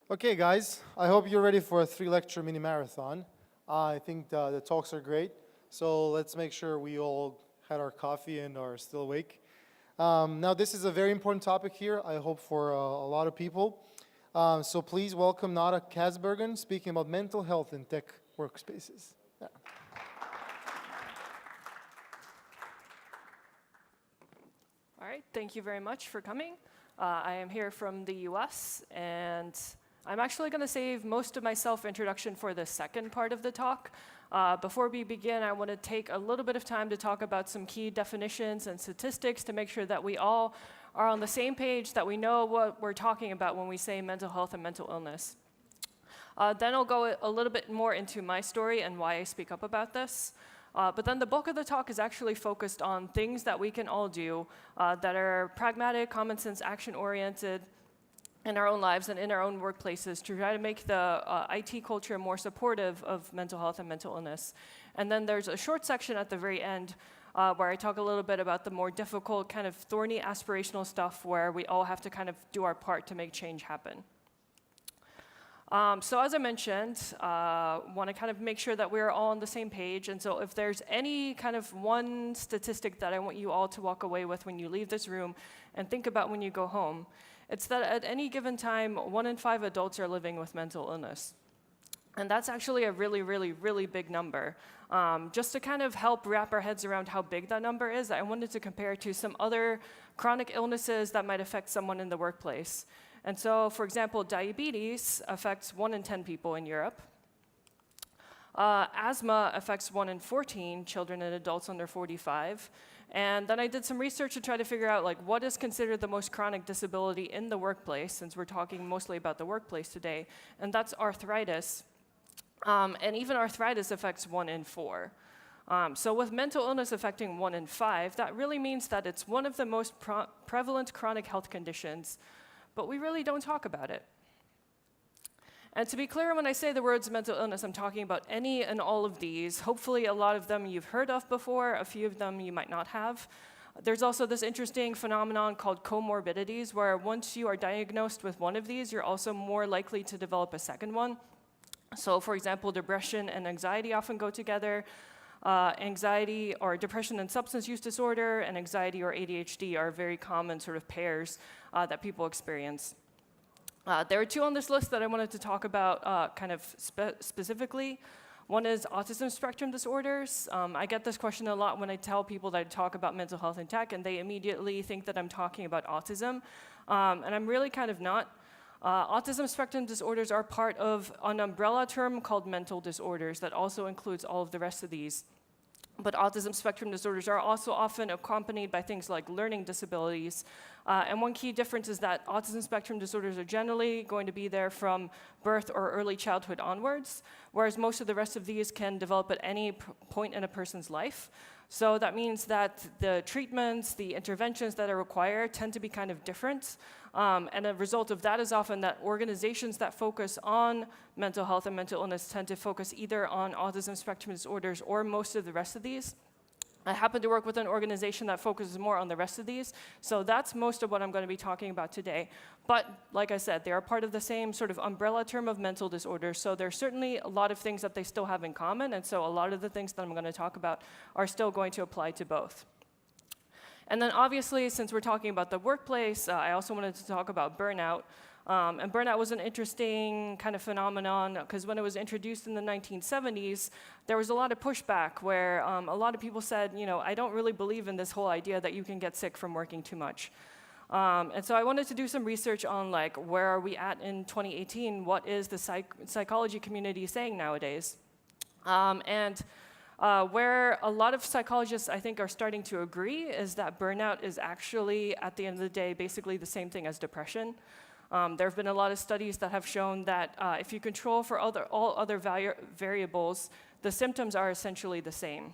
Okay, guys, I hope you're ready for a 3-lecture mini marathon. I think the talks are great, so let's make sure we all had our coffee and are still awake. Now, this is a very important topic here, I hope for a lot of people. So please welcome Nara Kasbergen speaking about mental health in tech workspaces. Yeah. All right, thank you very much for coming. I am here from the US, and I'm actually going to save most of my self-introduction for the second part of the talk. Before we begin, I want to take a little bit of time to talk about some key definitions and statistics to make sure that we all are on the same page, that we know what we're talking about when we say mental health and mental illness. Then I'll go a little bit more into my story and why I speak up about this. But then the bulk of the talk is actually focused on things that we can all do that are pragmatic, common sense, action-oriented in our own lives and in our own workplaces to try to make the IT culture more supportive of mental health and mental illness. And then there's a short section at the very end where I talk a little bit about the more difficult, kind of thorny aspirational stuff where we all have to kind of do our part to make change happen. So as I mentioned, want to kind of make sure that we're all on the same page. And so if there's any kind of one statistic that I want you all to walk away with when you leave this room and think about when you go home, it's that at any given time, 1 in 5 adults are living with mental illness. And that's actually a really, really, really big number. Just to kind of help wrap our heads around how big that number is, I wanted to compare to some other chronic illnesses that might affect someone in the workplace. And so, for example, diabetes affects 1 in 10 people in Europe. Asthma affects 1 in 14 children and adults under 45. And then I did some research to try to figure out what is considered the most chronic disability in the workplace, since we're talking mostly about the workplace today, and that's arthritis. And even arthritis affects 1 in 4. So with mental illness affecting 1 in 5, that really means that it's one of the most prevalent chronic health conditions, but we really don't talk about it. And to be clear, when I say the words mental illness, I'm talking about any and all of these. Hopefully a lot of them you've heard of before, a few of them you might not have. There's also this interesting phenomenon called comorbidities, where once you are diagnosed with one of these, you're also more likely to develop a second one. So for example, depression and anxiety often go together. Anxiety or depression and substance use disorder and anxiety or ADHD are very common sort of pairs that people experience. There are 2 on this list that I wanted to talk about kind of specifically. One is autism spectrum disorders. I get this question a lot when I tell people that I talk about mental health in tech, and they immediately think that I'm talking about autism. And I'm really kind of not. Autism spectrum disorders are part of an umbrella term called mental disorders that also includes all of the rest of these. But autism spectrum disorders are also often accompanied by things like learning disabilities. And one key difference is that autism spectrum disorders are generally going to be there from birth or early childhood onwards, whereas most of the rest of these can develop at any point in a person's life. So that means that the treatments, the interventions that are required tend to be kind of different. And a result of that is often that organizations that focus on mental health and mental illness tend to focus either on autism spectrum disorders or most of the rest of these. I happen to work with an organization that focuses more on the rest of these, so that's most of what I'm going to be talking about today. But like I said, they are part of the same sort of umbrella term of mental disorders, so there's certainly a lot of things that they still have in common, and so a lot of the things that I'm going to talk about are still going to apply to both. And then obviously, since we're talking about the workplace, I also wanted to talk about burnout. And burnout was an interesting kind of phenomenon because when it was introduced in the 1970s, there was a lot of pushback where a lot of people said, I don't really believe in this whole idea that you can get sick from working too much. And so I wanted to do some research on where are we at in 2018? What is the psychology community saying nowadays? Where a lot of psychologists, I think, are starting to agree is that burnout is actually, at the end of the day, basically the same thing as depression. There have been a lot of studies that have shown that if you control for all other variables, the symptoms are essentially the same.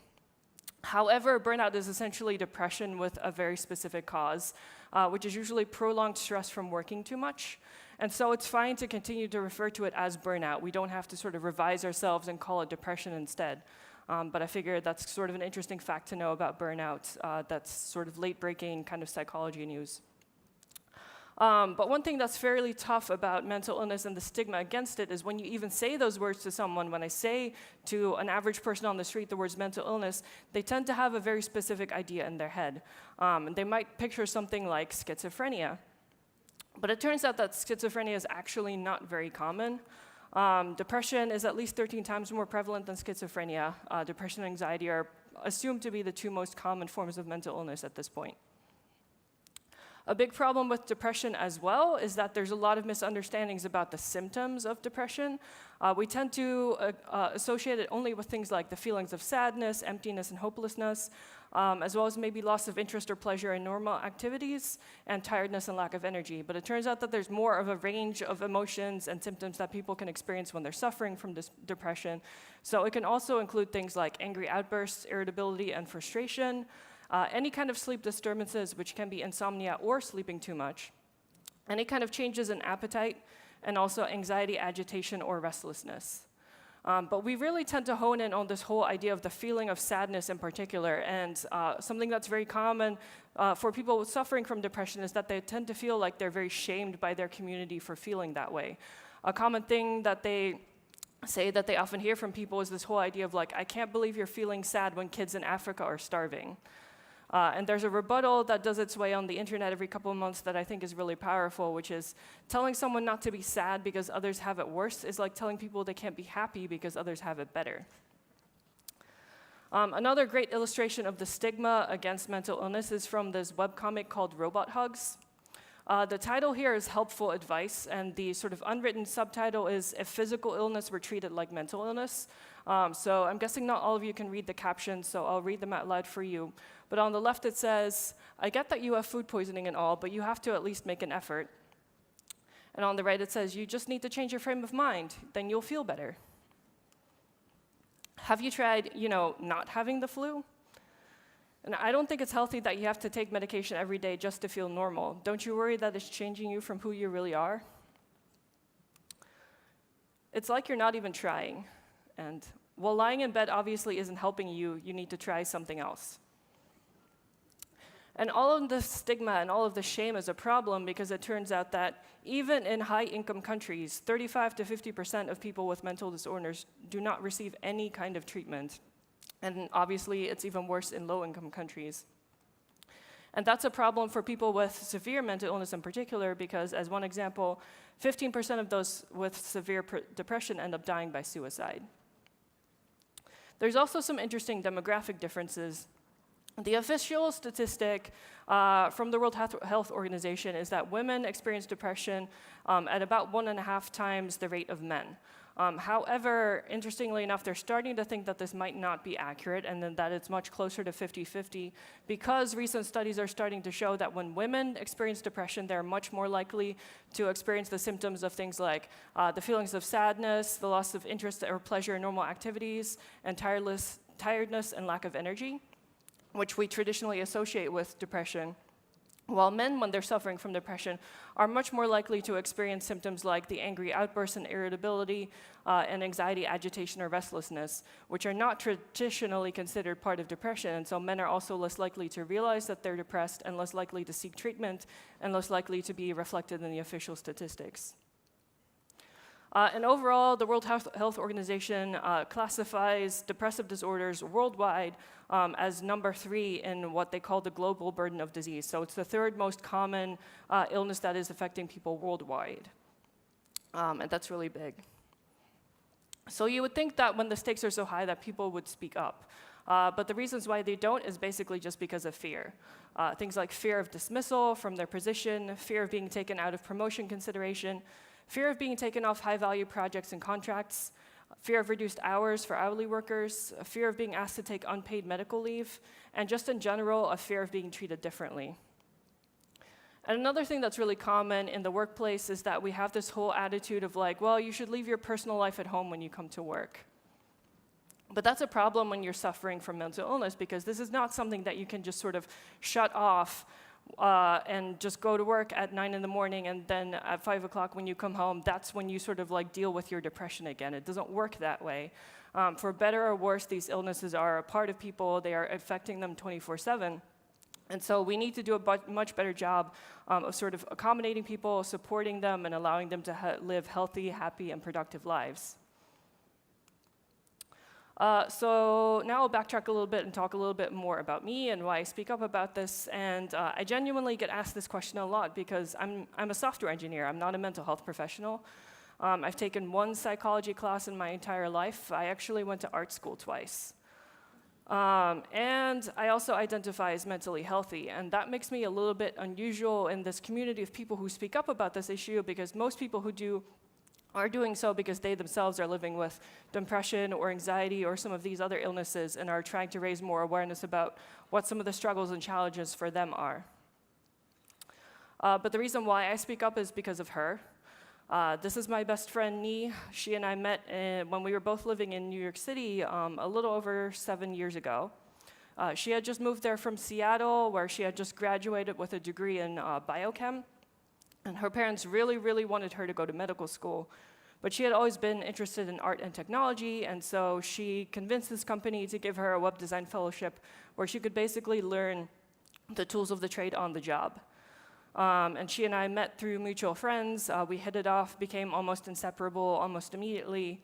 However, burnout is essentially depression with a very specific cause, which is usually prolonged stress from working too much. And so it's fine to continue to refer to it as burnout. We don't have to sort of revise ourselves and call it depression instead. But I figured that's sort of an interesting fact to know about burnout. That's sort of late-breaking kind of psychology news. But one thing that's fairly tough about mental illness and the stigma against it is when you even say those words to someone, when I say to an average person on the street the words mental illness, they tend to have a very specific idea in their head. And they might picture something like schizophrenia. But it turns out that schizophrenia is actually not very common. Depression is at least 13 times more prevalent than schizophrenia. Depression and anxiety are assumed to be the two most common forms of mental illness at this point. A big problem with depression as well is that there's a lot of misunderstandings about the symptoms of depression. We tend to associate it only with things like the feelings of sadness, emptiness, and hopelessness, as well as maybe loss of interest or pleasure in normal activities, and tiredness and lack of energy. But it turns out that there's more of a range of emotions and symptoms that people can experience when they're suffering from this depression. So it can also include things like angry outbursts, irritability, and frustration, any kind of sleep disturbances, which can be insomnia or sleeping too much, any kind of changes in appetite, and also anxiety, agitation, or restlessness. But we really tend to hone in on this whole idea of the feeling of sadness in particular, and something that's very common for people suffering from depression is that they tend to feel like they're very shamed by their community for feeling that way. A common thing that they say that they often hear from people is this whole idea of like, I can't believe you're feeling sad when kids in Africa are starving. And there's a rebuttal that does its way on the internet every couple of months that I think is really powerful, which is telling someone not to be sad because others have it worse is like telling people they can't be happy because others have it better. Another great illustration of the stigma against mental illness is from this webcomic called Robot Hugs. The title here is Helpful Advice, and the sort of unwritten subtitle is If Physical Illness Were Treated Like Mental Illness. So I'm guessing not all of you can read the captions, so I'll read them out loud for you. But on the left it says, I get that you have food poisoning and all, but you have to at least make an effort. And on the right it says, you just need to change your frame of mind, then you'll feel better. Have you tried, not having the flu? And I don't think it's healthy that you have to take medication every day just to feel normal. Don't you worry that it's changing you from who you really are? It's like you're not even trying. And while lying in bed obviously isn't helping you, you need to try something else. And all of the stigma and all of the shame is a problem because it turns out that even in high-income countries, 35 to 50% of people with mental disorders do not receive any kind of treatment. And obviously, it's even worse in low-income countries. And that's a problem for people with severe mental illness in particular because, as one example, 15% of those with severe depression end up dying by suicide. There's also some interesting demographic differences. The official statistic from the World Health Organization is that women experience depression at about 1.5 times the rate of men. However, interestingly enough, they're starting to think that this might not be accurate and that it's much closer to 50-50 because recent studies are starting to show that when women experience depression, they're much more likely to experience the symptoms of things like the feelings of sadness, the loss of interest or pleasure in normal activities, and tiredness and lack of energy, which we traditionally associate with depression. While men, when they're suffering from depression, are much more likely to experience symptoms like the angry outbursts and irritability and anxiety, agitation, or restlessness, which are not traditionally considered part of depression. And so men are also less likely to realize that they're depressed and less likely to seek treatment and less likely to be reflected in the official statistics. And overall, the World Health Organization classifies depressive disorders worldwide as number 3 in what they call the global burden of disease. So it's the 3rd most common illness that is affecting people worldwide. And that's really big. So you would think that when the stakes are so high that people would speak up. But the reasons why they don't is basically just because of fear. Things like fear of dismissal from their position, fear of being taken out of promotion consideration, fear of being taken off high-value projects and contracts, fear of reduced hours for hourly workers, a fear of being asked to take unpaid medical leave, and just in general, a fear of being treated differently. And another thing that's really common in the workplace is that we have this whole attitude of like, well, you should leave your personal life at home when you come to work. But that's a problem when you're suffering from mental illness because this is not something that you can just sort of shut off and just go to work at 9 in the morning and then at 5 o'clock when you come home, that's when you sort of like deal with your depression again. It doesn't work that way. For better or worse, these illnesses are a part of people. They are affecting them 24/7. And so we need to do a much better job of sort of accommodating people, supporting them, and allowing them to live healthy, happy, and productive lives. So now I'll backtrack a little bit and talk a little bit more about me and why I speak up about this. And I genuinely get asked this question a lot because I'm a software engineer. I'm not a mental health professional. I've taken one psychology class in my entire life. I actually went to art school twice. And I also identify as mentally healthy, and that makes me a little bit unusual in this community of people who speak up about this issue, because most people who do are doing so because they themselves are living with depression or anxiety or some of these other illnesses and are trying to raise more awareness about what some of the struggles and challenges for them are. But the reason why I speak up is because of her. This is my best friend, Nee. She and I met when we were both living in New York City a little over 7 years ago. She had just moved there from Seattle, where she had just graduated with a degree in biochem. And her parents really, really wanted her to go to medical school. But she had always been interested in art and technology, and so she convinced this company to give her a web design fellowship where she could basically learn the tools of the trade on the job. And she and I met through mutual friends. We hit it off, became almost inseparable almost immediately,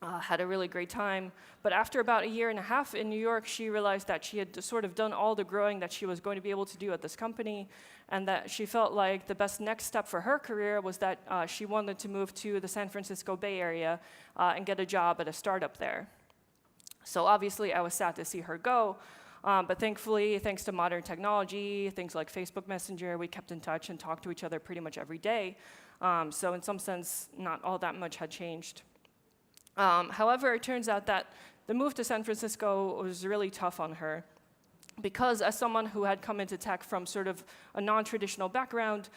had a really great time. But after about 1.5 years in New York, she realized that she had sort of done all the growing that she was going to be able to do at this company, and that she felt like the best next step for her career was that she wanted to move to the San Francisco Bay Area and get a job at a startup there. So obviously, I was sad to see her go. But thankfully, thanks to modern technology, things like Facebook Messenger, we kept in touch and talked to each other pretty much every day. So in some sense, not all that much had changed. However, it turns out that the move to San Francisco was really tough on her, because as someone who had come into tech from sort of a non-traditional background,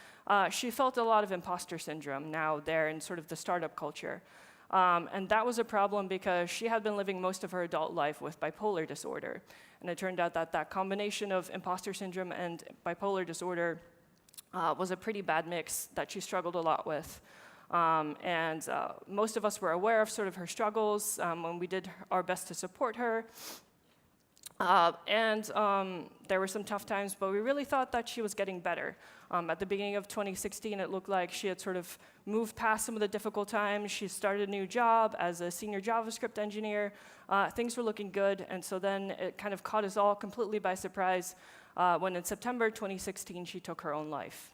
she felt a lot of imposter syndrome now there in sort of the startup culture. And that was a problem because she had been living most of her adult life with bipolar disorder. And it turned out that that combination of imposter syndrome and bipolar disorder was a pretty bad mix that she struggled a lot with. And most of us were aware of sort of her struggles when we did our best to support her. There were some tough times, but we really thought that she was getting better. At the beginning of 2016, it looked like she had sort of moved past some of the difficult times. She started a new job as a senior JavaScript engineer. Things were looking good, and so then it kind of caught us all completely by surprise when in September 2016, she took her own life.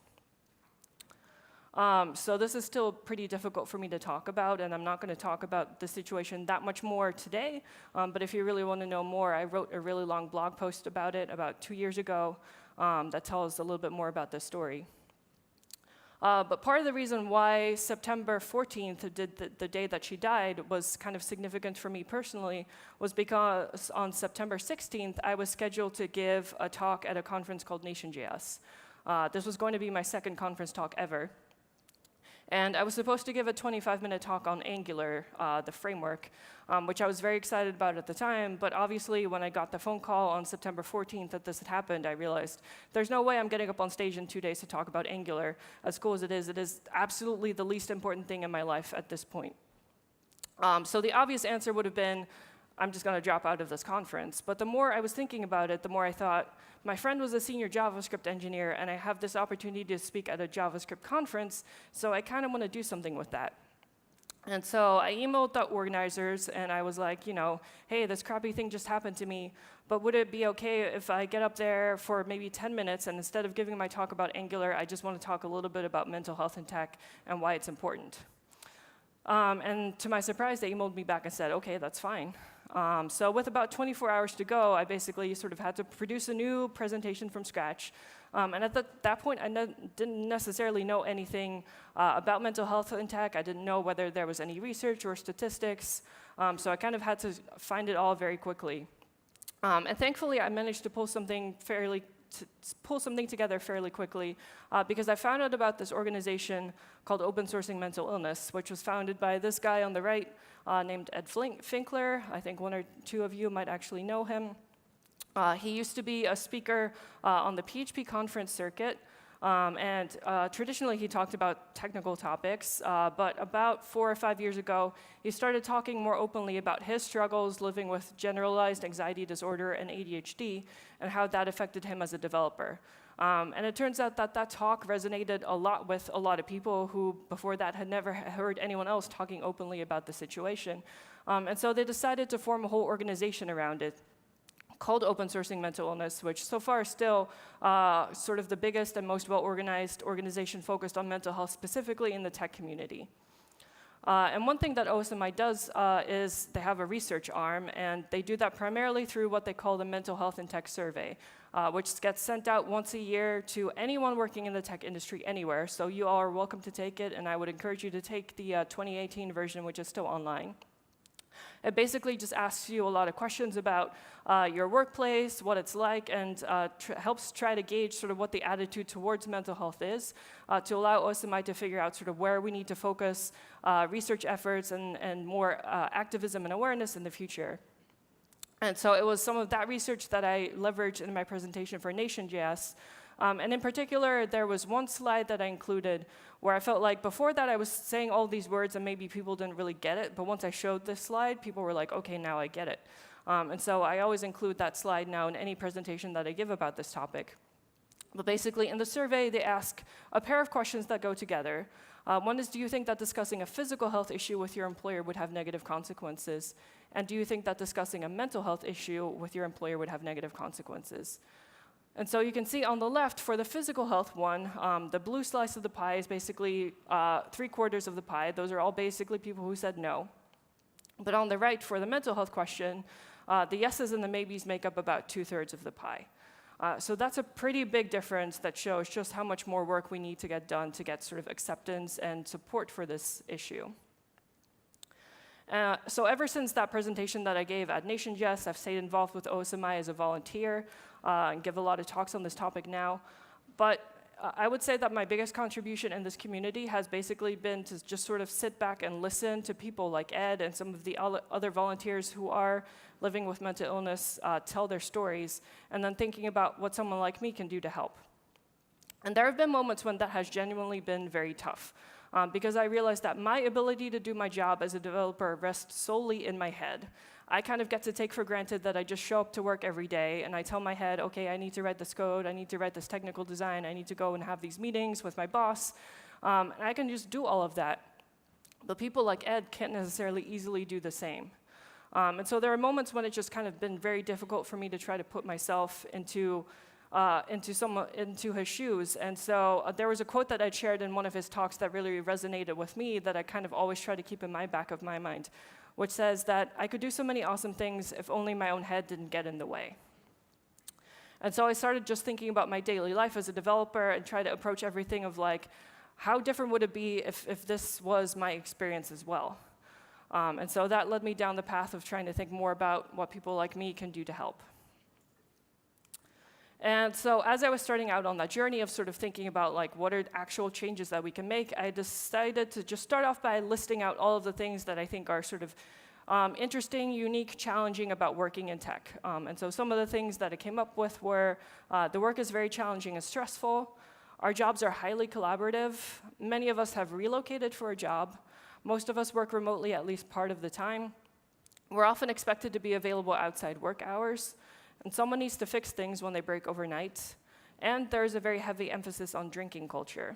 So this is still pretty difficult for me to talk about, and I'm not going to talk about the situation that much more today. But if you really want to know more, I wrote a really long blog post about it about 2 years ago that tells a little bit more about this story. But part of the reason why September 14th, the day that she died, was kind of significant for me personally was because on September 16th, I was scheduled to give a talk at a conference called Nation.js. This was going to be my second conference talk ever. And I was supposed to give a 25-minute talk on Angular, the framework, which I was very excited about at the time. But obviously, when I got the phone call on September 14th that this had happened, I realized there's no way I'm getting up on stage in 2 days to talk about Angular. As cool as it is absolutely the least important thing in my life at this point. So the obvious answer would have been, I'm just going to drop out of this conference. But the more I was thinking about it, the more I thought, my friend was a senior JavaScript engineer, and I have this opportunity to speak at a JavaScript conference, so I kind of want to do something with that. And so I emailed the organizers, and I was like, hey, this crappy thing just happened to me, but would it be okay if I get up there for maybe 10 minutes, and instead of giving my talk about Angular, I just want to talk a little bit about mental health and tech and why it's important? And to my surprise, they emailed me back and said, okay, that's fine. So with about 24 hours to go, I basically sort of had to produce a new presentation from scratch. And at that point, I didn't necessarily know anything about mental health in tech. I didn't know whether there was any research or statistics. So I kind of had to find it all very quickly. And thankfully, I managed to pull something together fairly quickly because I found out about this organization called Open Sourcing Mental Illness, which was founded by this guy on the right named Ed Finkler. I think 1 or 2 of you might actually know him. He used to be a speaker on the PHP conference circuit. Traditionally, he talked about technical topics, but about 4 or 5 years ago, he started talking more openly about his struggles living with generalized anxiety disorder and ADHD, and how that affected him as a developer. And it turns out that that talk resonated a lot with a lot of people who, before that, had never heard anyone else talking openly about the situation. And so they decided to form a whole organization around it, called Open Sourcing Mental Illness, which so far is still sort of the biggest and most well-organized organization focused on mental health, specifically in the tech community. And one thing that OSMI does is they have a research arm, and they do that primarily through what they call the Mental Health in Tech Survey, which gets sent out once a year to anyone working in the tech industry anywhere. So you all are welcome to take it, and I would encourage you to take the 2018 version, which is still online. It basically just asks you a lot of questions about your workplace, what it's like, and helps try to gauge sort of what the attitude towards mental health is to allow OSMI to figure out sort of where we need to focus research efforts and more activism and awareness in the future. And so it was some of that research that I leveraged in my presentation for Nation.js. And in particular, there was one slide that I included where I felt like before that I was saying all these words and maybe people didn't really get it, but once I showed this slide, people were like, okay, now I get it. And so I always include that slide now in any presentation that I give about this topic. But basically, in the survey, they ask a pair of questions that go together. One is, do you think that discussing a physical health issue with your employer would have negative consequences? And do you think that discussing a mental health issue with your employer would have negative consequences? And so you can see on the left, for the physical health one, the blue slice of the pie is basically 3/4 of the pie. Those are all basically people who said no. But on the right, for the mental health question, the yeses and the maybes make up about 2/3 of the pie. So that's a pretty big difference that shows just how much more work we need to get done to get sort of acceptance and support for this issue. So ever since that presentation that I gave at Nation.js, I've stayed involved with OSMI as a volunteer and give a lot of talks on this topic now. But I would say that my biggest contribution in this community has basically been to just sort of sit back and listen to people like Ed and some of the other volunteers who are living with mental illness tell their stories, and then thinking about what someone like me can do to help. And there have been moments when that has genuinely been very tough. Because I realized that my ability to do my job as a developer rests solely in my head. I kind of get to take for granted that I just show up to work every day and I tell my head, okay, I need to write this code, I need to write this technical design, I need to go and have these meetings with my boss, and I can just do all of that. But people like Ed can't necessarily easily do the same. And so there are moments when it's just kind of been very difficult for me to try to put myself into his shoes. And so there was a quote that I'd shared in one of his talks that really resonated with me that I kind of always try to keep in my back of my mind, which says that I could do so many awesome things if only my own head didn't get in the way. And so I started just thinking about my daily life as a developer and try to approach everything of like, how different would it be if this was my experience as well? And so that led me down the path of trying to think more about what people like me can do to help. And so as I was starting out on that journey of sort of thinking about like what are actual changes that we can make, I decided to just start off by listing out all of the things that I think are sort of interesting, unique, challenging about working in tech. And so some of the things that I came up with were the work is very challenging and stressful. Our jobs are highly collaborative. Many of us have relocated for a job. Most of us work remotely at least part of the time. We're often expected to be available outside work hours. And someone needs to fix things when they break overnight. And there's a very heavy emphasis on drinking culture.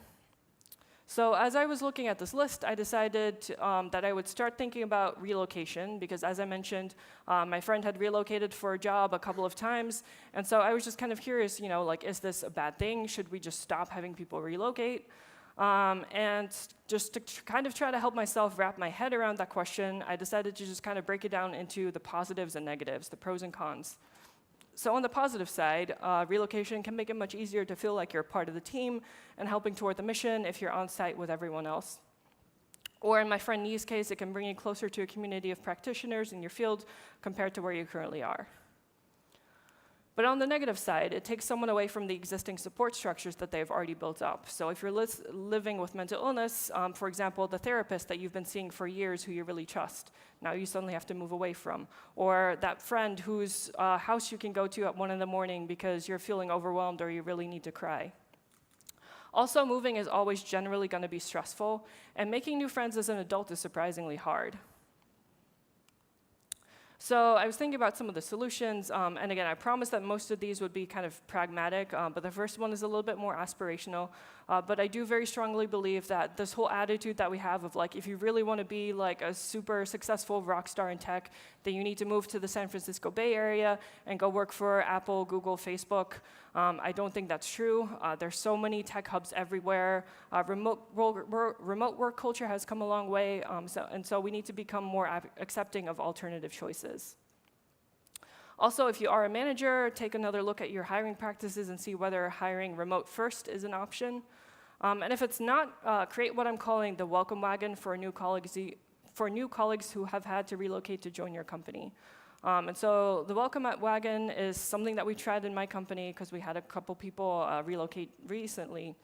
So as I was looking at this list, I decided that I would start thinking about relocation, because as I mentioned, my friend had relocated for a job a couple of times. And so I was just kind of curious, you know, like, is this a bad thing? Should we just stop having people relocate? And just to kind of try to help myself wrap my head around that question, I decided to just kind of break it down into the positives and negatives, the pros and cons. So on the positive side, relocation can make it much easier to feel like you're part of the team and helping toward the mission if you're on site with everyone else. Or in my friend Nee's case, it can bring you closer to a community of practitioners in your field compared to where you currently are. But on the negative side, it takes someone away from the existing support structures that they've already built up. So if you're living with mental illness, for example, the therapist that you've been seeing for years who you really trust, now you suddenly have to move away from. Or that friend whose house you can go to at 1 in the morning because you're feeling overwhelmed or you really need to cry. Also, moving is always generally going to be stressful, and making new friends as an adult is surprisingly hard. So I was thinking about some of the solutions, and again, I promised that most of these would be kind of pragmatic, but the first one is a little bit more aspirational. But I do very strongly believe that this whole attitude that we have of like, if you really want to be like a super successful rock star in tech, then you need to move to the San Francisco Bay Area and go work for Apple, Google, Facebook. I don't think that's true. There's so many tech hubs everywhere. Remote work culture has come a long way, so we need to become more accepting of alternative choices. Also, if you are a manager, take another look at your hiring practices and see whether hiring remote first is an option. And if it's not, create what I'm calling the welcome wagon for new colleagues who have had to relocate to join your company. And so the welcome wagon is something that we tried in my company because we had a couple people relocate recently.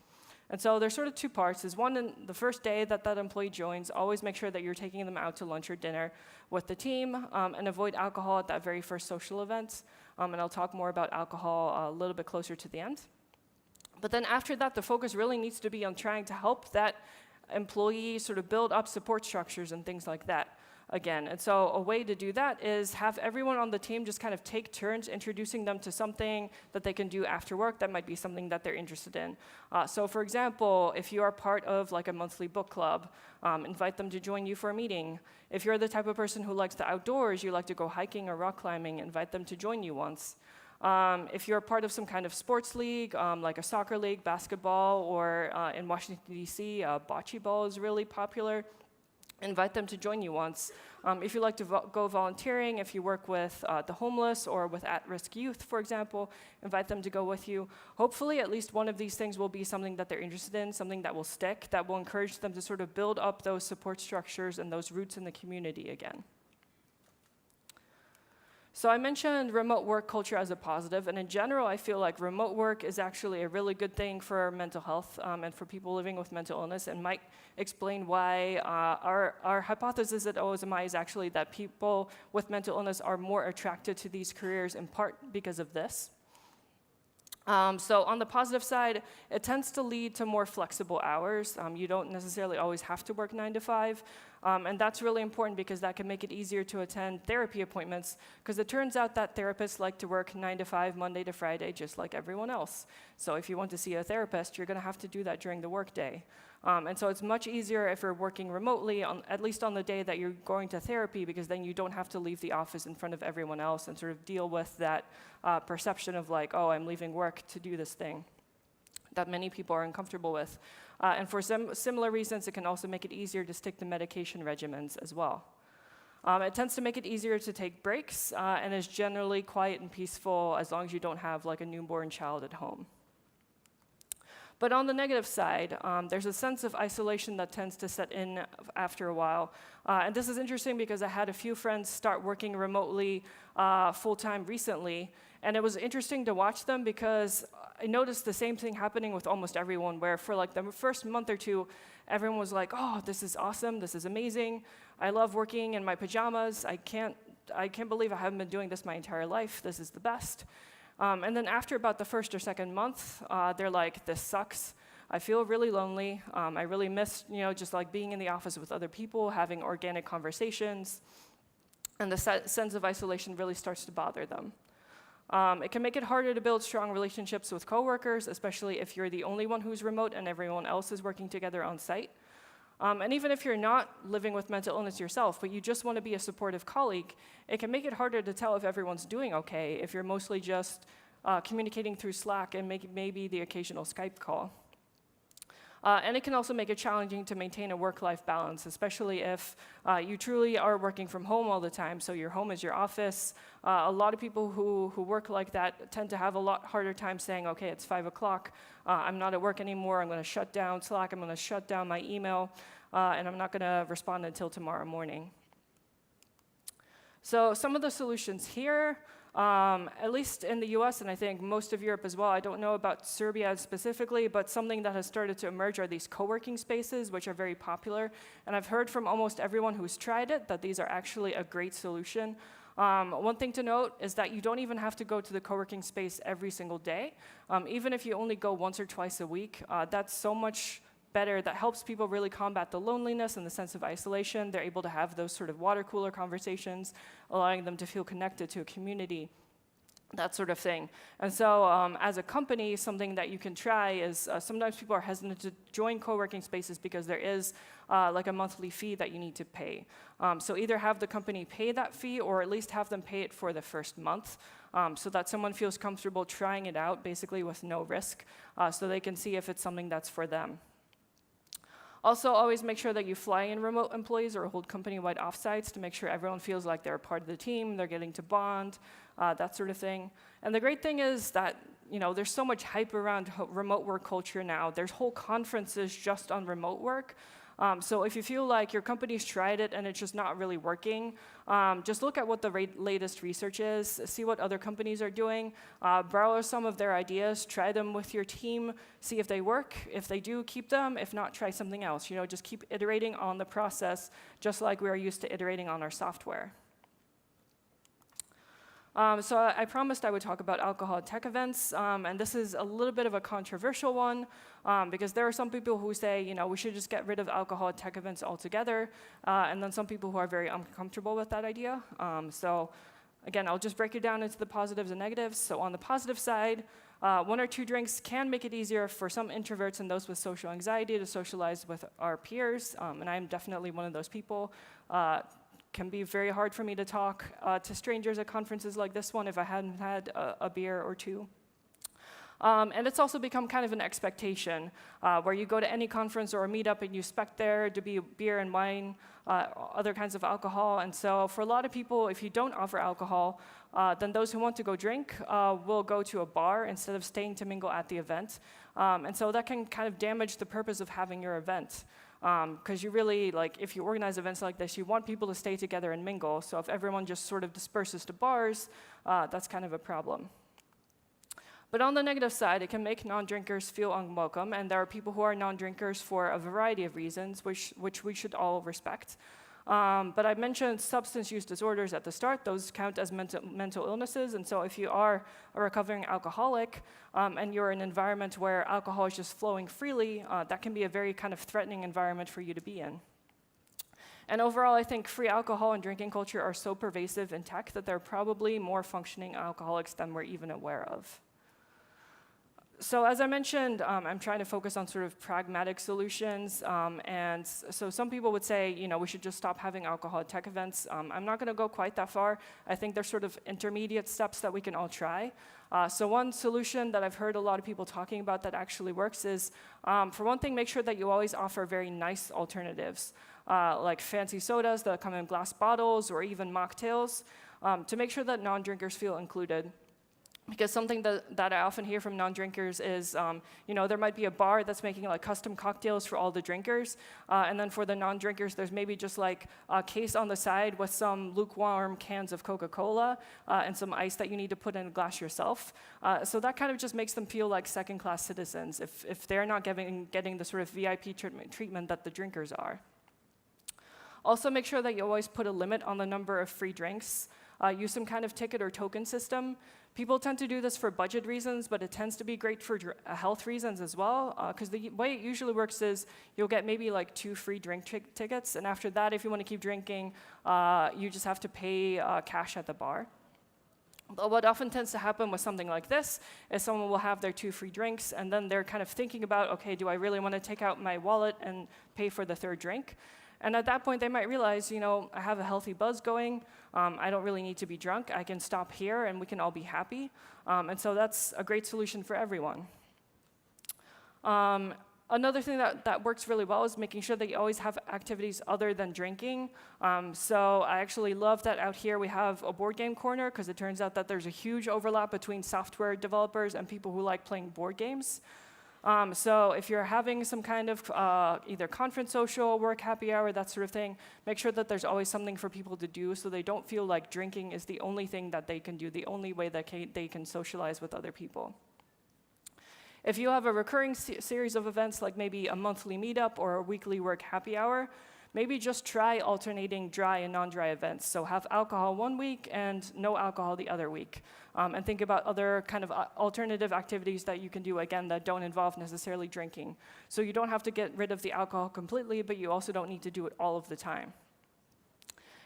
And so there's sort of two parts. Is one, in the first day that that employee joins, always make sure that you're taking them out to lunch or dinner with the team, and avoid alcohol at that very first social event. And I'll talk more about alcohol a little bit closer to the end. But then after that, the focus really needs to be on trying to help that employee sort of build up support structures and things like that again. And so a way to do that is have everyone on the team just kind of take turns introducing them to something that they can do after work that might be something that they're interested in. So for example, if you are part of like a monthly book club, invite them to join you for a meeting. If you're the type of person who likes the outdoors, you like to go hiking or rock climbing, invite them to join you once. If you're part of some kind of sports league, like a soccer league, basketball, or in Washington, D.C., bocce ball is really popular, invite them to join you once. If you like to go volunteering, if you work with the homeless or with at-risk youth, for example, invite them to go with you. Hopefully, at least one of these things will be something that they're interested in, something that will stick, that will encourage them to sort of build up those support structures and those roots in the community again. So I mentioned remote work culture as a positive, and in general, I feel like remote work is actually a really good thing for mental health and for people living with mental illness, and might explain why our hypothesis at OSMI is actually that people with mental illness are more attracted to these careers in part because of this. So on the positive side, it tends to lead to more flexible hours. You don't necessarily always have to work 9 to 5. And that's really important because that can make it easier to attend therapy appointments, because it turns out that therapists like to work 9 to 5, Monday to Friday, just like everyone else. So if you want to see a therapist, you're going to have to do that during the workday. And so it's much easier if you're working remotely, at least on the day that you're going to therapy, because then you don't have to leave the office in front of everyone else and sort of deal with that perception of like, oh, I'm leaving work to do this thing that many people are uncomfortable with. And for some similar reasons, it can also make it easier to stick to medication regimens as well. It tends to make it easier to take breaks and is generally quiet and peaceful as long as you don't have like a newborn child at home. But on the negative side, there's a sense of isolation that tends to set in after a while. And this is interesting because I had a few friends start working remotely full-time recently. And it was interesting to watch them because I noticed the same thing happening with almost everyone, where for like the first month or two, everyone was like, oh, this is awesome, this is amazing. I love working in my pajamas. I can't believe I haven't been doing this my entire life. This is the best. And then after about the first or second month, they're like, this sucks. I feel really lonely. I really miss, just like being in the office with other people, having organic conversations. And the sense of isolation really starts to bother them. It can make it harder to build strong relationships with coworkers, especially if you're the only one who's remote and everyone else is working together on site. And even if you're not living with mental illness yourself, but you just want to be a supportive colleague, it can make it harder to tell if everyone's doing okay if you're mostly just communicating through Slack and maybe the occasional Skype call. And it can also make it challenging to maintain a work-life balance, especially if you truly are working from home all the time, so your home is your office. A lot of people who work like that tend to have a lot harder time saying, okay, it's 5 o'clock, I'm not at work anymore, I'm going to shut down Slack, I'm going to shut down my email, and I'm not going to respond until tomorrow morning. So some of the solutions here, at least in the US, and I think most of Europe as well, I don't know about Serbia specifically, but something that has started to emerge are these co-working spaces, which are very popular. And I've heard from almost everyone who's tried it that these are actually a great solution. One thing to note is that you don't even have to go to the co-working space every single day. Even if you only go once or twice a week, that's so much better. That helps people really combat the loneliness and the sense of isolation. They're able to have those sort of water cooler conversations, allowing them to feel connected to a community, that sort of thing. And so as a company, something that you can try is sometimes people are hesitant to join co-working spaces because there is like a monthly fee that you need to pay. So either have the company pay that fee or at least have them pay it for the first month so that someone feels comfortable trying it out basically with no risk so they can see if it's something that's for them. Also, always make sure that you fly in remote employees or hold company-wide offsites to make sure everyone feels like they're a part of the team, they're getting to bond, that sort of thing. And the great thing is that there's so much hype around remote work culture now. There's whole conferences just on remote work. So if you feel like your company's tried it and it's just not really working, just look at what the latest research is, see what other companies are doing, borrow some of their ideas, try them with your team, see if they work. If they do, keep them. If not, try something else. Just keep iterating on the process, just like we are used to iterating on our software. So I promised I would talk about alcohol at tech events, and this is a little bit of a controversial one because there are some people who say, we should just get rid of alcohol at tech events altogether, and then some people who are very uncomfortable with that idea. So again, I'll just break it down into the positives and negatives. So on the positive side, 1 or 2 drinks can make it easier for some introverts and those with social anxiety to socialize with our peers, and I'm definitely one of those people. Can be very hard for me to talk to strangers at conferences like this one if I hadn't had a beer or 2. And it's also become kind of an expectation where you go to any conference or a meetup and you expect there to be beer and wine, other kinds of alcohol. And so for a lot of people, if you don't offer alcohol, then those who want to go drink will go to a bar instead of staying to mingle at the event. And so that can kind of damage the purpose of having your event. Because you really, if you organize events like this, you want people to stay together and mingle. So if everyone just sort of disperses to bars, that's kind of a problem. But on the negative side, it can make non-drinkers feel unwelcome, and there are people who are non-drinkers for a variety of reasons, which we should all respect. But I mentioned substance use disorders at the start. Those count as mental illnesses, and so if you are a recovering alcoholic and you're in an environment where alcohol is just flowing freely, that can be a very kind of threatening environment for you to be in. And overall, I think free alcohol and drinking culture are so pervasive in tech that there are probably more functioning alcoholics than we're even aware of. So as I mentioned, I'm trying to focus on sort of pragmatic solutions, and so some people would say, we should just stop having alcohol at tech events. I'm not going to go quite that far. I think there's sort of intermediate steps that we can all try. So one solution that I've heard a lot of people talking about that actually works is, for one thing, make sure that you always offer very nice alternatives, like fancy sodas that come in glass bottles or even mocktails, to make sure that non-drinkers feel included. Because something that I often hear from non-drinkers is, there might be a bar that's making custom cocktails for all the drinkers, and then for the non-drinkers, there's maybe just a case on the side with some lukewarm cans of Coca-Cola and some ice that you need to put in a glass yourself. So that kind of just makes them feel like second-class citizens if they're not getting the sort of VIP treatment that the drinkers are. Also, make sure that you always put a limit on the number of free drinks. Use some kind of ticket or token system. People tend to do this for budget reasons, but it tends to be great for health reasons as well, because the way it usually works is you'll get maybe 2 free drink tickets, and after that, if you want to keep drinking, you just have to pay cash at the bar. But what often tends to happen with something like this is someone will have their 2 free drinks, and then they're kind of thinking about, okay, do I really want to take out my wallet and pay for the 3rd drink? And at that point, they might realize, I have a healthy buzz going. I don't really need to be drunk. I can stop here, and we can all be happy. And so that's a great solution for everyone. Another thing that works really well is making sure that you always have activities other than drinking. So I actually love that out here we have a board game corner, because it turns out that there's a huge overlap between software developers and people who like playing board games. So if you're having some kind of either conference social, work happy hour, that sort of thing, make sure that there's always something for people to do so they don't feel like drinking is the only thing that they can do, the only way that they can socialize with other people. If you have a recurring series of events, like maybe a monthly meetup or a weekly work happy hour, maybe just try alternating dry and non-dry events. So have alcohol one week and no alcohol the other week. And think about other kind of alternative activities that you can do, again, that don't involve necessarily drinking. So you don't have to get rid of the alcohol completely, but you also don't need to do it all of the time.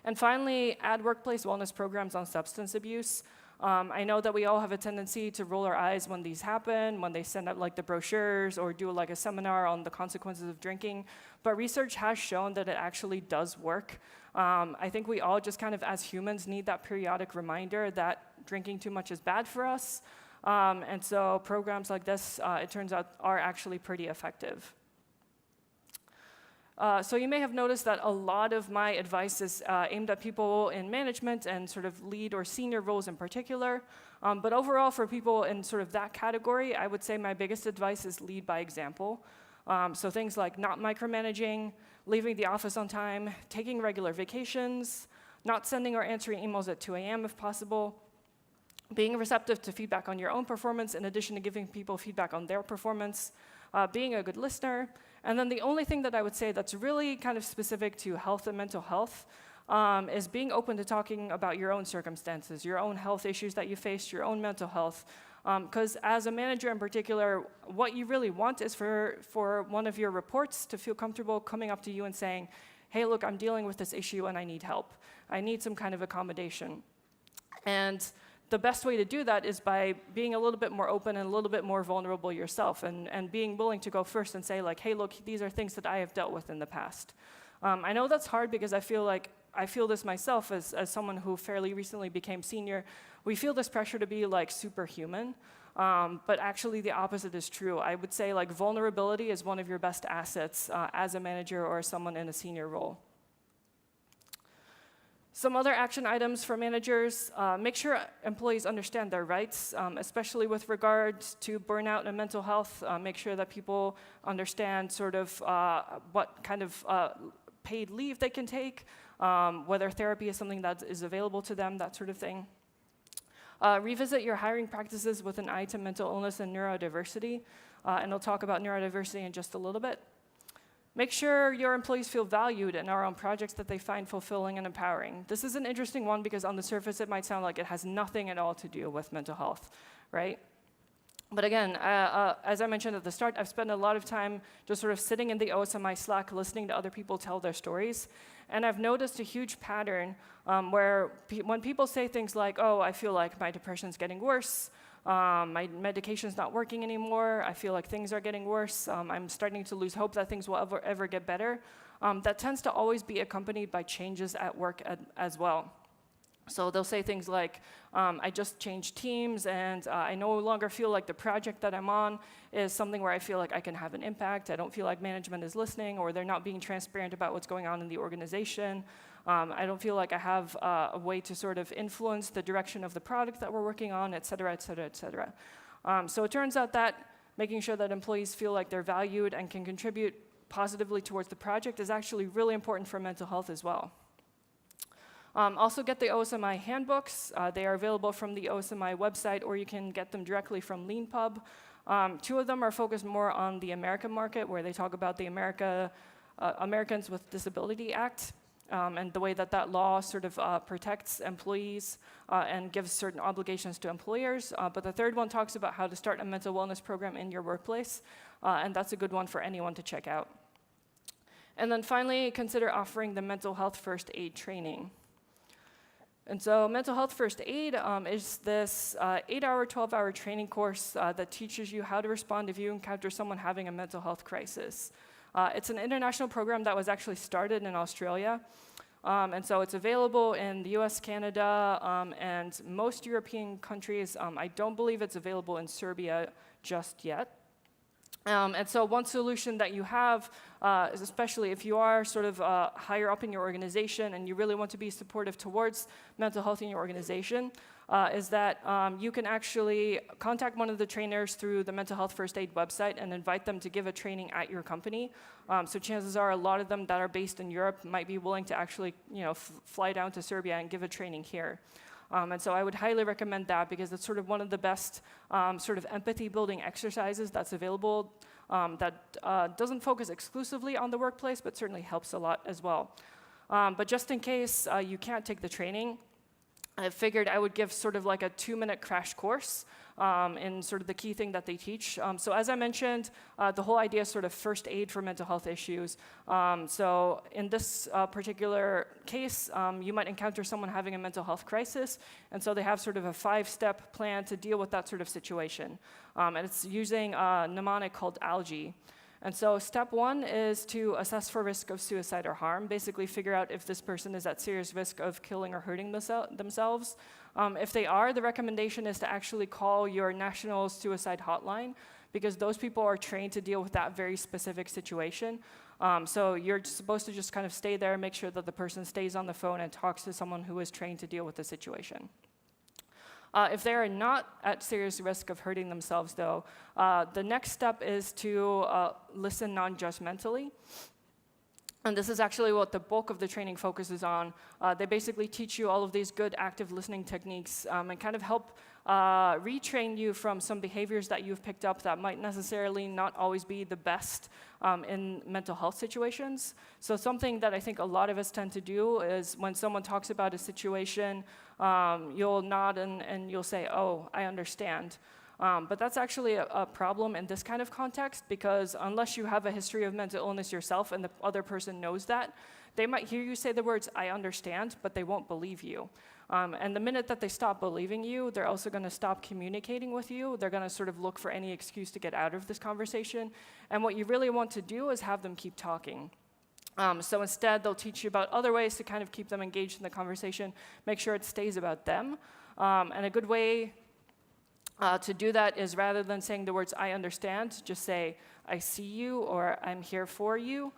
And finally, add workplace wellness programs on substance abuse. I know that we all have a tendency to roll our eyes when these happen, when they send out like the brochures or do like a seminar on the consequences of drinking, but research has shown that it actually does work. I think we all just kind of as humans need that periodic reminder that drinking too much is bad for us. And so programs like this, it turns out, are actually pretty effective. So you may have noticed that a lot of my advice is aimed at people in management and sort of lead or senior roles in particular. But overall, for people in sort of that category, I would say my biggest advice is lead by example. So things like not micromanaging, leaving the office on time, taking regular vacations, not sending or answering emails at 2 a.m. if possible, being receptive to feedback on your own performance in addition to giving people feedback on their performance, being a good listener. And then the only thing that I would say that's really kind of specific to health and mental health is being open to talking about your own circumstances, your own health issues that you faced, your own mental health. Because as a manager in particular, what you really want is for one of your reports to feel comfortable coming up to you and saying, hey, look, I'm dealing with this issue and I need help. I need some kind of accommodation. And the best way to do that is by being a little bit more open and a little bit more vulnerable yourself and being willing to go first and say, like, hey, look, these are things that I have dealt with in the past. I know that's hard because I feel this myself as someone who fairly recently became senior. We feel this pressure to be like superhuman, but actually the opposite is true. I would say like vulnerability is one of your best assets as a manager or someone in a senior role. Some other action items for managers, make sure employees understand their rights, especially with regards to burnout and mental health. Make sure that people understand sort of what kind of paid leave they can take, whether therapy is something that is available to them, that sort of thing. Revisit your hiring practices with an eye to mental illness and neurodiversity, and I'll talk about neurodiversity in just a little bit. Make sure your employees feel valued and are on projects that they find fulfilling and empowering. This is an interesting one because on the surface it might sound like it has nothing at all to do with mental health, right? But again, as I mentioned at the start, I've spent a lot of time just sort of sitting in the OSMI Slack, listening to other people tell their stories. And I've noticed a huge pattern where when people say things like, oh, I feel like my depression's getting worse, my medication's not working anymore, I feel like things are getting worse, I'm starting to lose hope that things will ever get better, that tends to always be accompanied by changes at work as well. So they'll say things like, I just changed teams and I no longer feel like the project that I'm on is something where I feel like I can have an impact. I don't feel like management is listening or they're not being transparent about what's going on in the organization. I don't feel like I have a way to sort of influence the direction of the product that we're working on, et cetera, et cetera, et cetera. So it turns out that making sure that employees feel like they're valued and can contribute positively towards the project is actually really important for mental health as well. Also get the OSMI handbooks. They are available from the OSMI website, or you can get them directly from LeanPub. Two of them are focused more on the American market, where they talk about the Americans with Disability Act and the way that that law sort of protects employees and gives certain obligations to employers. But the third one talks about how to start a mental wellness program in your workplace, and that's a good one for anyone to check out. And then finally, consider offering the mental health first aid training. And so mental health first aid is this 8-hour, 12-hour training course that teaches you how to respond if you encounter someone having a mental health crisis. It's an international program that was actually started in Australia. And so it's available in the US, Canada, and most European countries. I don't believe it's available in Serbia just yet. And so one solution that you have, especially if you are sort of higher up in your organization and you really want to be supportive towards mental health in your organization, is that you can actually contact one of the trainers through the Mental Health First Aid website and invite them to give a training at your company. So chances are a lot of them that are based in Europe might be willing to actually fly down to Serbia and give a training here. And so I would highly recommend that because it's sort of one of the best sort of empathy building exercises that's available that doesn't focus exclusively on the workplace, but certainly helps a lot as well. But just in case you can't take the training, I figured I would give sort of like a 2-minute crash course in sort of the key thing that they teach. So as I mentioned, the whole idea is sort of first aid for mental health issues. So in this particular case, you might encounter someone having a mental health crisis, and so they have sort of a 5-step plan to deal with that sort of situation. And it's using a mnemonic called ALGAE. And so step 1 is to assess for risk of suicide or harm, basically figure out if this person is at serious risk of killing or hurting themselves. If they are, the recommendation is to actually call your national suicide hotline, because those people are trained to deal with that very specific situation. So you're supposed to just kind of stay there, make sure that the person stays on the phone and talks to someone who is trained to deal with the situation. If they are not at serious risk of hurting themselves, though, the next step is to listen non-judgmentally. And this is actually what the bulk of the training focuses on. They basically teach you all of these good active listening techniques and kind of help retrain you from some behaviors that you've picked up that might necessarily not always be the best in mental health situations. So something that I think a lot of us tend to do is when someone talks about a situation, you'll nod and you'll say, "Oh, I understand." But that's actually a problem in this kind of context, because unless you have a history of mental illness yourself and the other person knows that, they might hear you say the words, "I understand," but they won't believe you. And the minute that they stop believing you, they're also going to stop communicating with you. They're going to sort of look for any excuse to get out of this conversation. And what you really want to do is have them keep talking. So instead, they'll teach you about other ways to kind of keep them engaged in the conversation, make sure it stays about them. And a good way to do that is, rather than saying the words "I understand," just say "I see you" or "I'm here for you."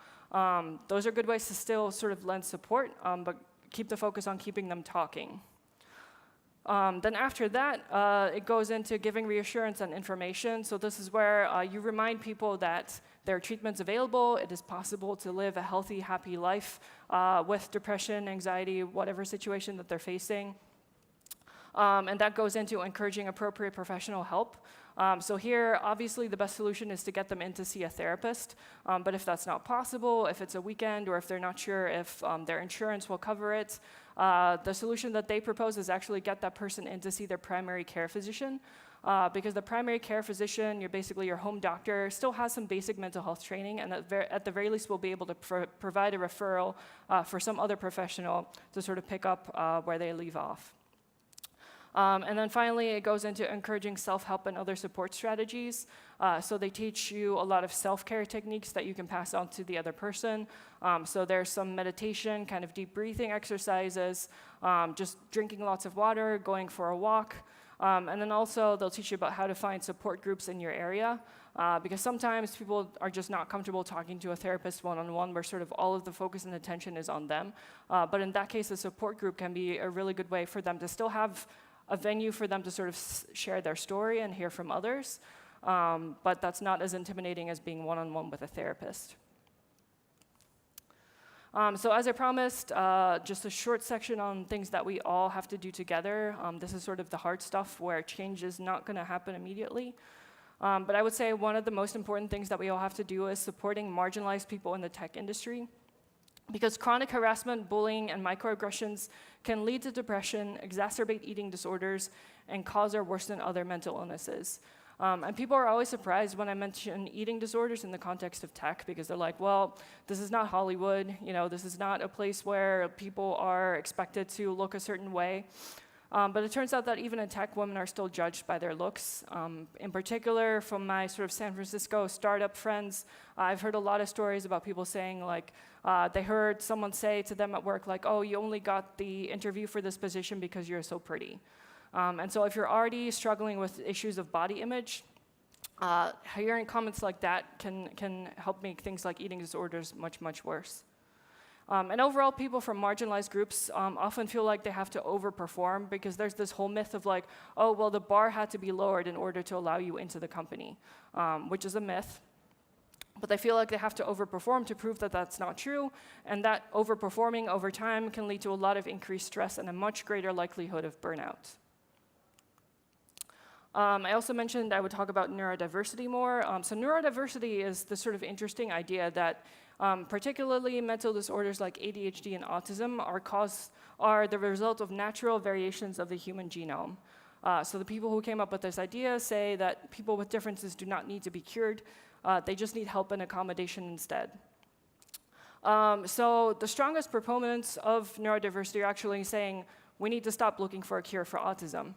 Those are good ways to still sort of lend support, but keep the focus on keeping them talking. Then after that, it goes into giving reassurance and information. So this is where you remind people that there are treatments available. It is possible to live a healthy, happy life with depression, anxiety, whatever situation that they're facing. And that goes into encouraging appropriate professional help. So here, obviously, the best solution is to get them in to see a therapist. But if that's not possible, if it's a weekend, or if they're not sure if their insurance will cover it, the solution that they propose is actually get that person in to see their primary care physician. Because the primary care physician, you're basically your home doctor, still has some basic mental health training, and at the very least will be able to provide a referral for some other professional to sort of pick up where they leave off. And then finally, it goes into encouraging self-help and other support strategies. So they teach you a lot of self-care techniques that you can pass on to the other person. So there's some meditation, kind of deep breathing exercises, just drinking lots of water, going for a walk. And then also, they'll teach you about how to find support groups in your area. Because sometimes people are just not comfortable talking to a therapist one-on-one, where sort of all of the focus and attention is on them. But in that case, a support group can be a really good way for them to still have a venue for them to sort of share their story and hear from others, but that's not as intimidating as being one-on-one with a therapist. So as I promised, just a short section on things that we all have to do together. This is sort of the hard stuff where change is not going to happen immediately. But I would say one of the most important things that we all have to do is supporting marginalized people in the tech industry. Because chronic harassment, bullying, and microaggressions can lead to depression, exacerbate eating disorders, and cause or worsen other mental illnesses. And people are always surprised when I mention eating disorders in the context of tech, because they're like, well, this is not Hollywood, this is not a place where people are expected to look a certain way. But it turns out that even in tech, women are still judged by their looks. In particular, from my sort of San Francisco startup friends, I've heard a lot of stories about people saying, like, they heard someone say to them at work, like, "Oh, you only got the interview for this position because you're so pretty." And so if you're already struggling with issues of body image, hearing comments like that can help make things like eating disorders much, much worse. And overall, people from marginalized groups often feel like they have to overperform, because there's this whole myth of like, oh, well, the bar had to be lowered in order to allow you into the company, which is a myth. But they feel like they have to overperform to prove that that's not true, and that overperforming over time can lead to a lot of increased stress and a much greater likelihood of burnout. I also mentioned I would talk about neurodiversity more. So neurodiversity is the sort of interesting idea that particularly mental disorders like ADHD and autism are the result of natural variations of the human genome. So the people who came up with this idea say that people with differences do not need to be cured. They just need help and accommodation instead. So the strongest proponents of neurodiversity are actually saying we need to stop looking for a cure for autism,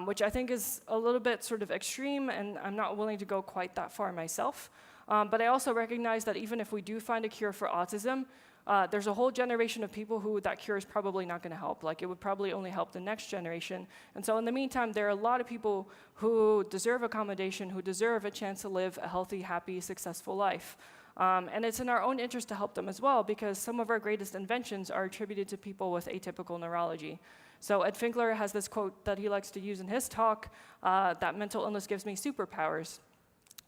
which I think is a little bit sort of extreme, and I'm not willing to go quite that far myself. But I also recognize that even if we do find a cure for autism, there's a whole generation of people who that cure is probably not going to help. Like, it would probably only help the next generation. And so in the meantime, there are a lot of people who deserve accommodation, who deserve a chance to live a healthy, happy, successful life. And it's in our own interest to help them as well, because some of our greatest inventions are attributed to people with atypical neurology. So Ed Finkler has this quote that he likes to use in his talk, that mental illness gives me superpowers.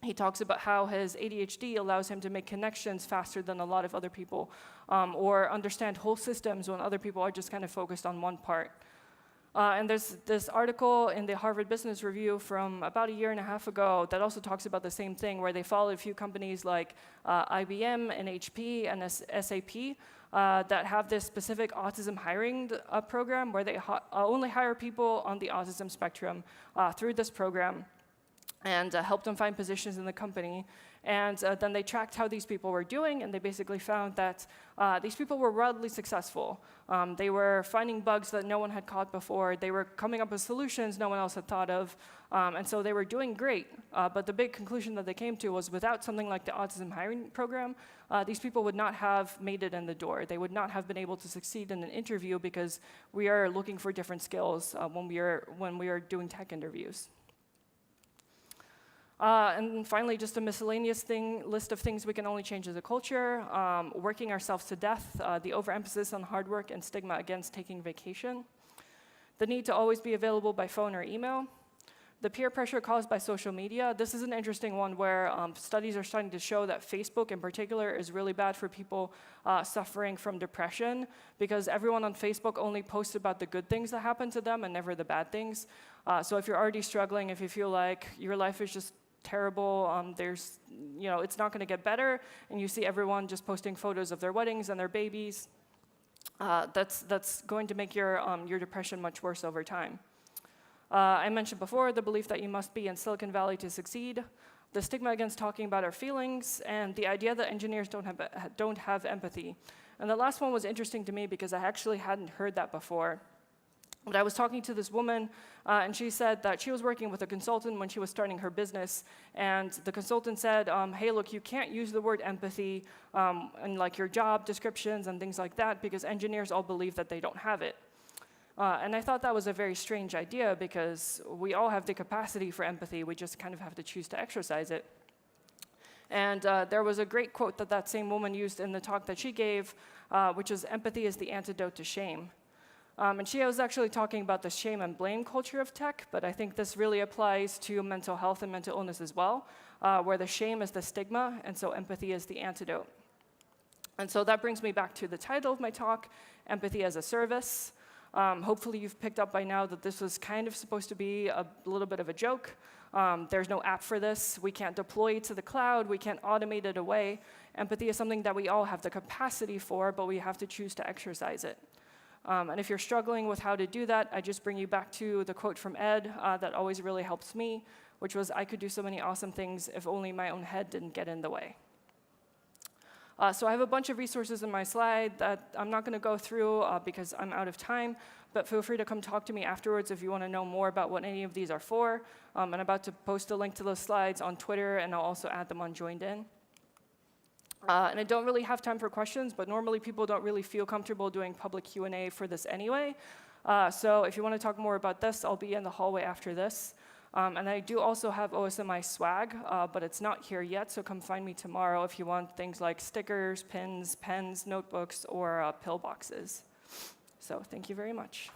He talks about how his ADHD allows him to make connections faster than a lot of other people, or understand whole systems when other people are just kind of focused on one part. And there's this article in the Harvard Business Review from about a year and a half ago that also talks about the same thing, where they followed a few companies like IBM and HP and SAP that have this specific autism hiring program where they only hire people on the autism spectrum through this program, and help them find positions in the company. And then they tracked how these people were doing, and they basically found that these people were wildly successful. They were finding bugs that no one had caught before. They were coming up with solutions no one else had thought of. And so they were doing great. But the big conclusion that they came to was without something like the autism hiring program, these people would not have made it in the door. They would not have been able to succeed in an interview, because we are looking for different skills when we are doing tech interviews. And finally, just a miscellaneous list of things we can only change as a culture: working ourselves to death, the overemphasis on hard work and stigma against taking vacation, the need to always be available by phone or email, the peer pressure caused by social media. This is an interesting one where studies are starting to show that Facebook in particular is really bad for people suffering from depression, because everyone on Facebook only posts about the good things that happen to them and never the bad things. So if you're already struggling, if you feel like your life is just terrible, it's not going to get better, and you see everyone just posting photos of their weddings and their babies, that's going to make your depression much worse over time. I mentioned before the belief that you must be in Silicon Valley to succeed, the stigma against talking about our feelings, and the idea that engineers don't have empathy. And the last one was interesting to me because I actually hadn't heard that before. But I was talking to this woman, and she said that she was working with a consultant when she was starting her business, and the consultant said, hey, look, you can't use the word empathy in like your job descriptions and things like that, because engineers all believe that they don't have it. And I thought that was a very strange idea, because we all have the capacity for empathy, we just kind of have to choose to exercise it. And there was a great quote that same woman used in the talk that she gave, which is, empathy is the antidote to shame. And she was actually talking about the shame and blame culture of tech, but I think this really applies to mental health and mental illness as well, where the shame is the stigma, and so empathy is the antidote. And so that brings me back to the title of my talk, Empathy as a Service. Hopefully you've picked up by now that this was kind of supposed to be a little bit of a joke. There's no app for this. We can't deploy it to the cloud. We can't automate it away. Empathy is something that we all have the capacity for, but we have to choose to exercise it. And if you're struggling with how to do that, I just bring you back to the quote from Ed that always really helps me, which was, I could do so many awesome things if only my own head didn't get in the way. So I have a bunch of resources in my slide that I'm not going to go through because I'm out of time, but feel free to come talk to me afterwards if you want to know more about what any of these are for. I'm about to post a link to those slides on Twitter, and I'll also add them on Joined In. And I don't really have time for questions, but normally people don't really feel comfortable doing public Q&A for this anyway. So if you want to talk more about this, I'll be in the hallway after this. And I do also have OSMI swag, but it's not here yet, so come find me tomorrow if you want things like stickers, pins, pens, notebooks, or pillboxes. So thank you very much.